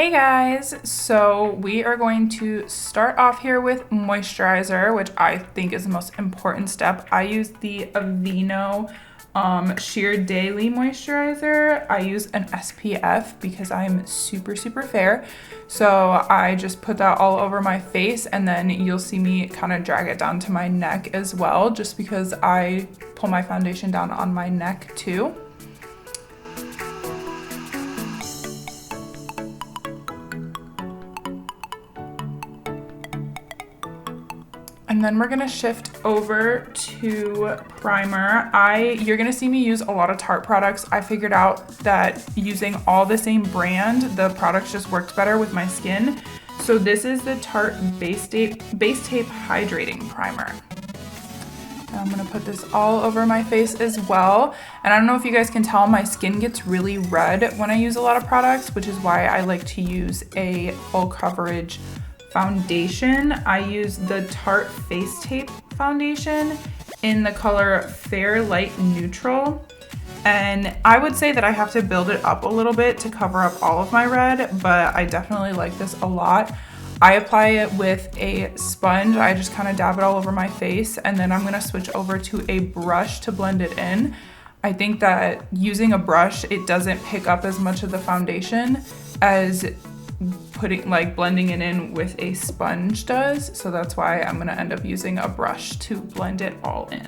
Hey guys, so we are going to start off here with moisturizer, which I think is the most important step. I use the Aveeno Sheer Daily Moisturizer. I use an SPF because I'm super fair. So I just put that all over my face, and then you'll see me kind of drag it down to my neck as well, just because I pull my foundation down on my neck too. And then we're gonna shift over to primer. You're gonna see me use a lot of Tarte products. I figured out that using all the same brand, the products just worked better with my skin. So this is the Tarte Base Tape Hydrating Primer. And I'm gonna put this all over my face as well. And I don't know if you guys can tell, my skin gets really red when I use a lot of products, which is why I like to use a full coverage foundation. I use the Tarte Face Tape foundation in the color Fair Light Neutral. And I would say that I have to build it up a little bit to cover up all of my red, but I definitely like this a lot. I apply it with a sponge. I just kind of dab it all over my face, and then I'm gonna switch over to a brush to blend it in. I think that using a brush, it doesn't pick up as much of the foundation as blending it in with a sponge does. So that's why I'm gonna end up using a brush to blend it all in.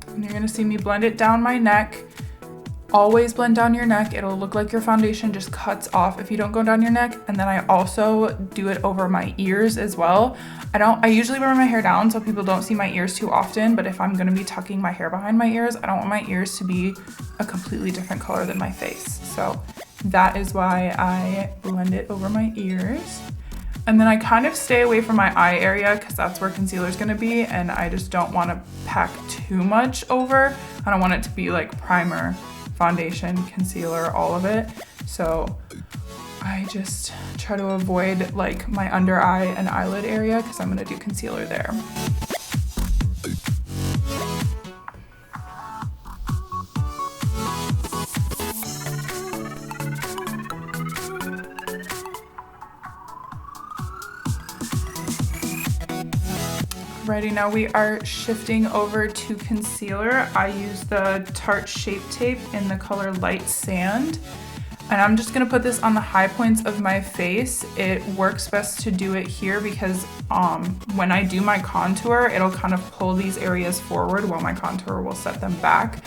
And you're gonna see me blend it down my neck. Always blend down your neck. It'll look like your foundation just cuts off if you don't go down your neck. And then I also do it over my ears as well. I usually wear my hair down so people don't see my ears too often, but if I'm gonna be tucking my hair behind my ears, I don't want my ears to be a completely different color than my face. So that is why I blend it over my ears. And then I kind of stay away from my eye area because that's where concealer is gonna be, and I just don't wanna pack too much over. I don't want it to be like primer, foundation, concealer, all of it. So I just try to avoid like my under eye and eyelid area because I'm gonna do concealer there. Alrighty, now we are shifting over to concealer. I use the Tarte Shape Tape in the color Light Sand. And I'm just gonna put this on the high points of my face. It works best to do it here because when I do my contour, it'll kind of pull these areas forward while my contour will set them back.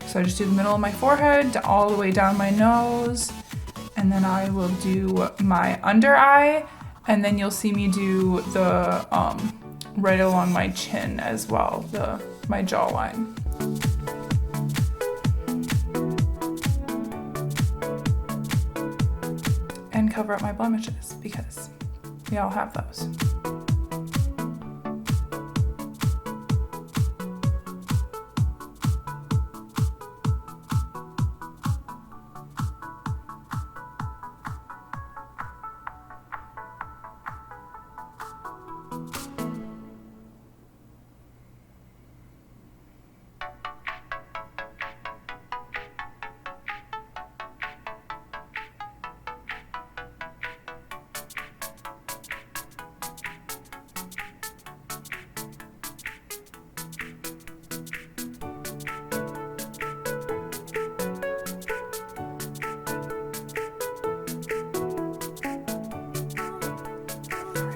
So I just do the middle of my forehead, all the way down my nose, and then I will do my under eye, and then you'll see me do the right along my chin as well, my jawline. And cover up my blemishes because we all have those.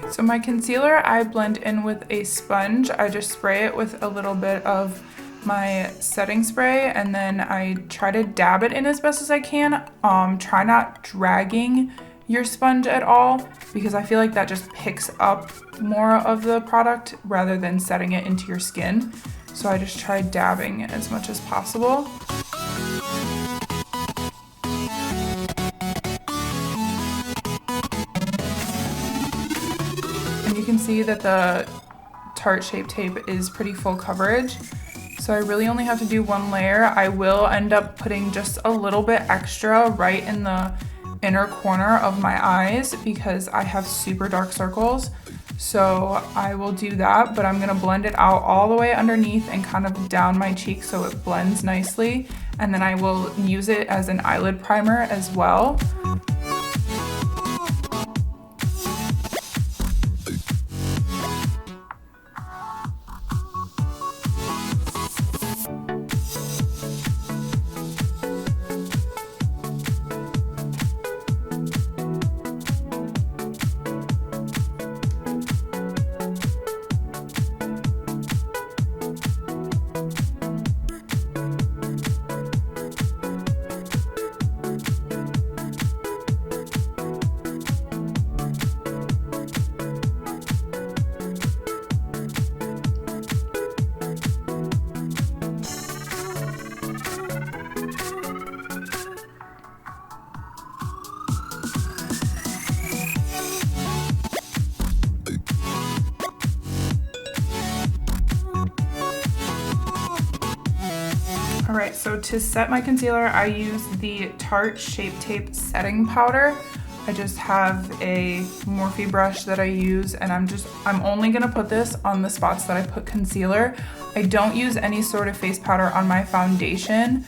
So my concealer, I blend in with a sponge. I just spray it with a little bit of my setting spray, and then I try to dab it in as best as I can. Try not dragging your sponge at all because I feel like that just picks up more of the product rather than setting it into your skin. So I just try dabbing as much as possible. You can see that the Tarte Shape Tape is pretty full coverage. So I really only have to do one layer. I will end up putting just a little bit extra right in the inner corner of my eyes because I have super dark circles. So I will do that, but I'm gonna blend it out all the way underneath and kind of down my cheek so it blends nicely. And then I will use it as an eyelid primer as well. Alright, so to set my concealer, I use the Tarte Shape Tape Setting Powder. I just have a Morphe brush that I use, and I'm only gonna put this on the spots that I put concealer. I don't use any sort of face powder on my foundation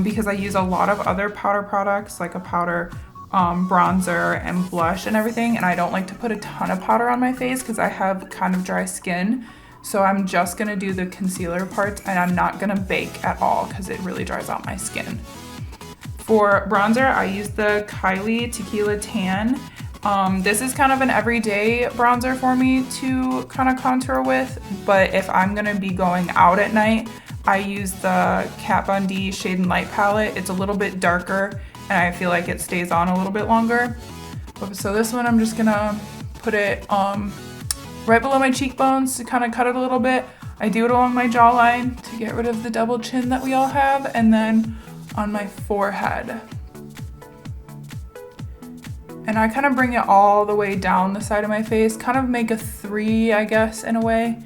because I use a lot of other powder products, like a powder bronzer and blush and everything, and I don't like to put a ton of powder on my face because I have kind of dry skin. So I'm just gonna do the concealer parts, and I'm not gonna bake at all because it really dries out my skin. For bronzer, I use the Kylie Tequila Tan. This is kind of an everyday bronzer for me to kind of contour with, but if I'm gonna be going out at night, I use the Kat Von D Shade and Light palette. It's a little bit darker, and I feel like it stays on a little bit longer. So this one, I'm just gonna put it right below my cheekbones to kind of cut it a little bit. I do it along my jawline to get rid of the double chin that we all have, and then on my forehead. And I kind of bring it all the way down the side of my face, kind of make a 3, I guess, in a way.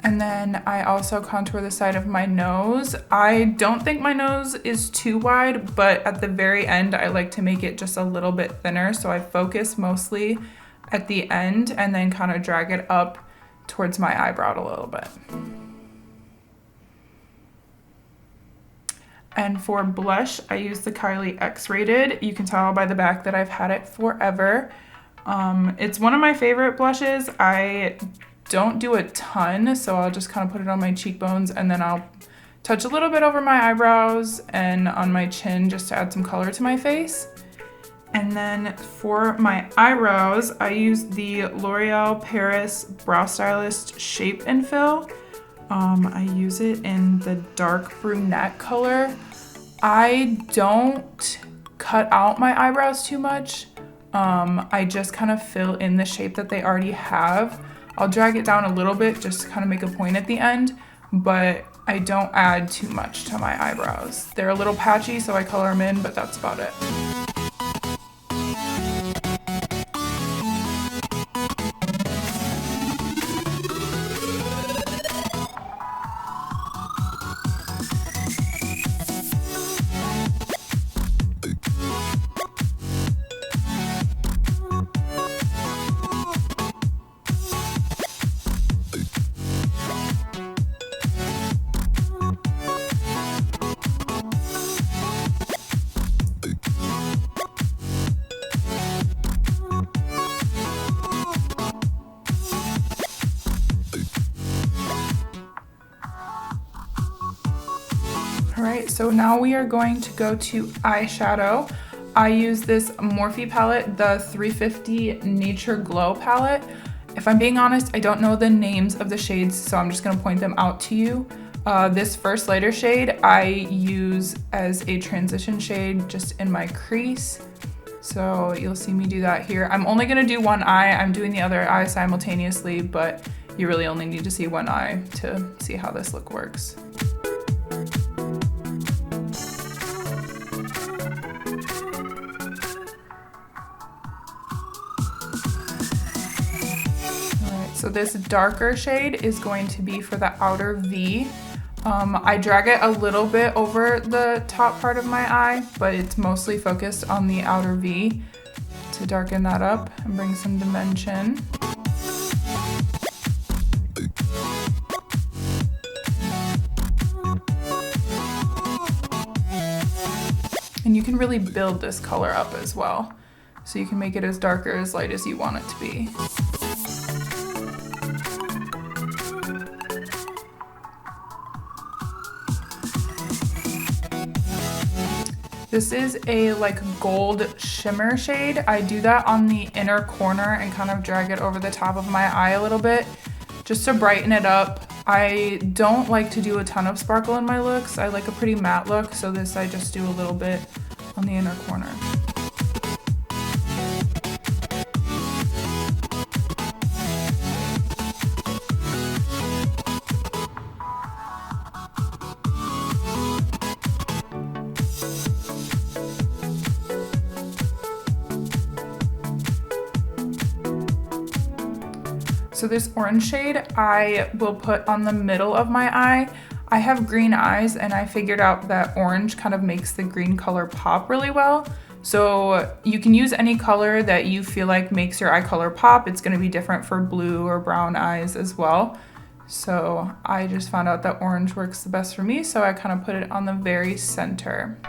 And then I also contour the side of my nose. I don't think my nose is too wide, but at the very end, I like to make it just a little bit thinner. So I focus mostly at the end and then kind of drag it up towards my eyebrow a little bit. And for blush, I use the Kylie X-Rated. You can tell by the back that I've had it forever. It's one of my favorite blushes. I don't do a ton, so I'll just kind of put it on my cheekbones, and then I'll touch a little bit over my eyebrows and on my chin just to add some color to my face. And then for my eyebrows, I use the L'Oreal Paris Brow Stylist Shape and Fill. I use it in the dark brunette color. I don't cut out my eyebrows too much. I just kind of fill in the shape that they already have. I'll drag it down a little bit just to kind of make a point at the end, but I don't add too much to my eyebrows. They're a little patchy, so I color them in, but that's about it. Alright, so now we are going to go to eyeshadow. I use this Morphe palette, the 350 Nature Glow palette. If I'm being honest, I don't know the names of the shades, so I'm just going to point them out to you. This first lighter shade I use as a transition shade just in my crease. So you'll see me do that here. I'm only going to do one eye. I'm doing the other eye simultaneously, but you really only need to see one eye to see how this look works. So this darker shade is going to be for the outer V. I drag it a little bit over the top part of my eye, but it's mostly focused on the outer V. to darken that up and bring some dimension. And you can really build this color up as well. So you can make it as dark or as light as you want it to be. This is a like gold shimmer shade. I do that on the inner corner and kind of drag it over the top of my eye a little bit just to brighten it up. I don't like to do a ton of sparkle in my looks. I like a pretty matte look, so this I just do a little bit on the inner corner. So this orange shade I will put on the middle of my eye. I have green eyes and I figured out that orange kind of makes the green color pop really well. So you can use any color that you feel like makes your eye color pop. It's gonna be different for blue or brown eyes as well. So I just found out that orange works the best for me, so I kind of put it on the very center.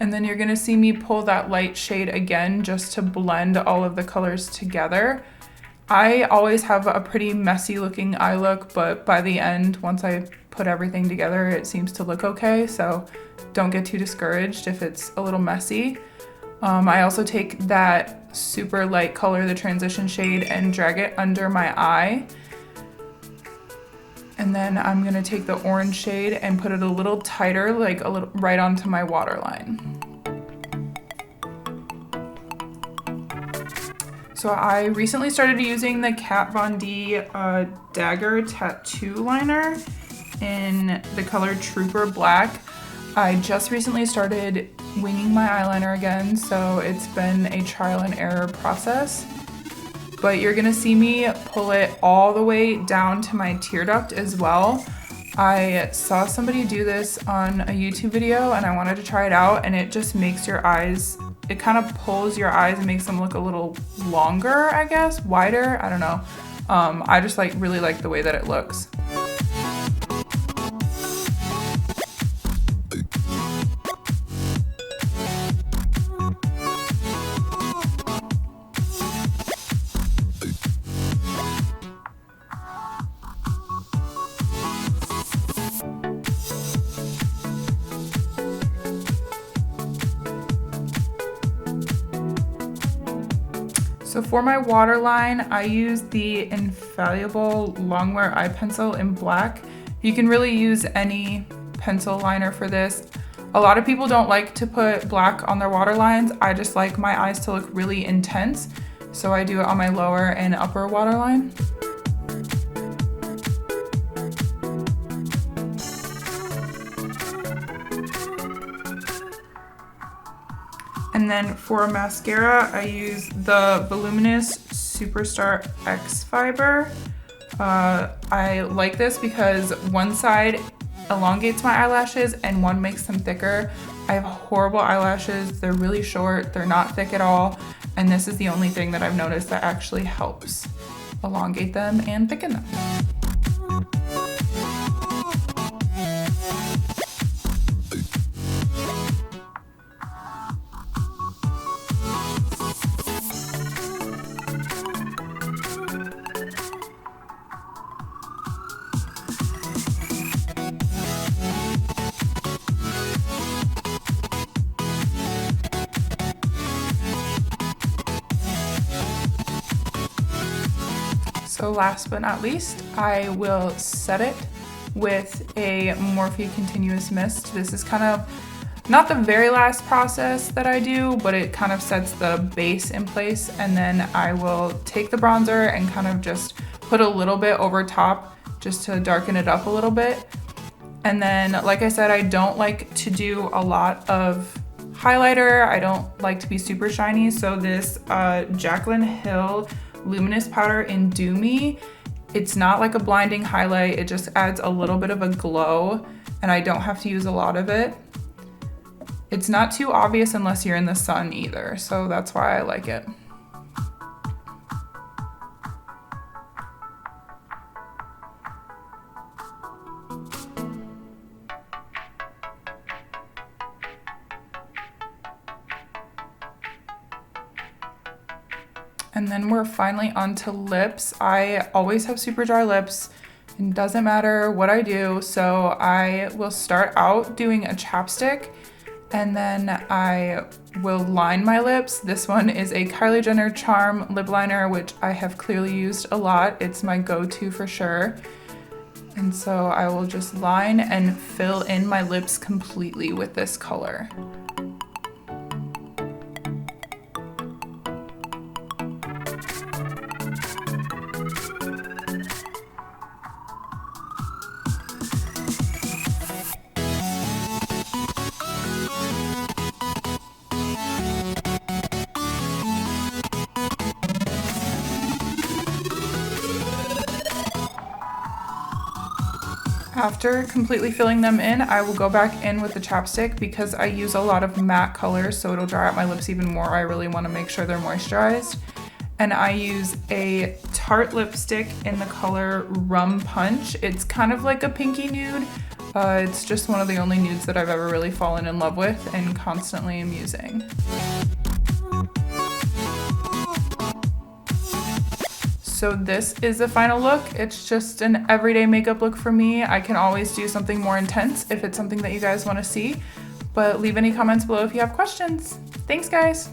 And then you're gonna see me pull that light shade again just to blend all of the colors together. I always have a pretty messy looking eye look, but by the end, once I put everything together, it seems to look okay. So don't get too discouraged if it's a little messy. I also take that super light color, the transition shade, and drag it under my eye. And then I'm gonna take the orange shade and put it a little tighter, like a little right onto my waterline. So I recently started using the Kat Von D Dagger Tattoo Liner in the color Trooper Black. I just recently started winging my eyeliner again, so it's been a trial and error process. But you're gonna see me pull it all the way down to my tear duct as well. I saw somebody do this on a YouTube video and I wanted to try it out, and it just makes your eyes, it kind of pulls your eyes and makes them look a little longer, I guess, wider, I don't know. I just really like the way that it looks. So for my waterline, I use the Infallible Longwear eye pencil in black. You can really use any pencil liner for this. A lot of people don't like to put black on their waterlines. I just like my eyes to look really intense, so I do it on my lower and upper waterline. And then for mascara, I use the Voluminous Superstar X Fiber. I like this because one side elongates my eyelashes and one makes them thicker. I have horrible eyelashes. They're really short, they're not thick at all. And this is the only thing that I've noticed that actually helps elongate them and thicken them. So last but not least, I will set it with a Morphe Continuous Mist. This is kind of not the very last process that I do, but it kind of sets the base in place. And then I will take the bronzer and kind of just put a little bit over top just to darken it up a little bit. And then, like I said, I don't like to do a lot of highlighter. I don't like to be super shiny. So this Jaclyn Hill Luminous Powder in Do Me, it's not like a blinding highlight, it just adds a little bit of a glow, and I don't have to use a lot of it. It's not too obvious unless you're in the sun either, so that's why I like it. And then we're finally onto lips. I always have super dry lips. It doesn't matter what I do, so I will start out doing a chapstick and then I will line my lips. This one is a Kylie Jenner Charm lip liner, which I have clearly used a lot. It's my go-to for sure. And so I will just line and fill in my lips completely with this color. After completely filling them in, I will go back in with the chapstick because I use a lot of matte colors, so it'll dry out my lips even more. I really want to make sure they're moisturized. And I use a Tarte lipstick in the color Rum Punch. It's kind of like a pinky nude. It's just one of the only nudes that I've ever really fallen in love with and constantly am using. So this is the final look. It's just an everyday makeup look for me. I can always do something more intense if it's something that you guys want to see, but leave any comments below if you have questions. Thanks, guys.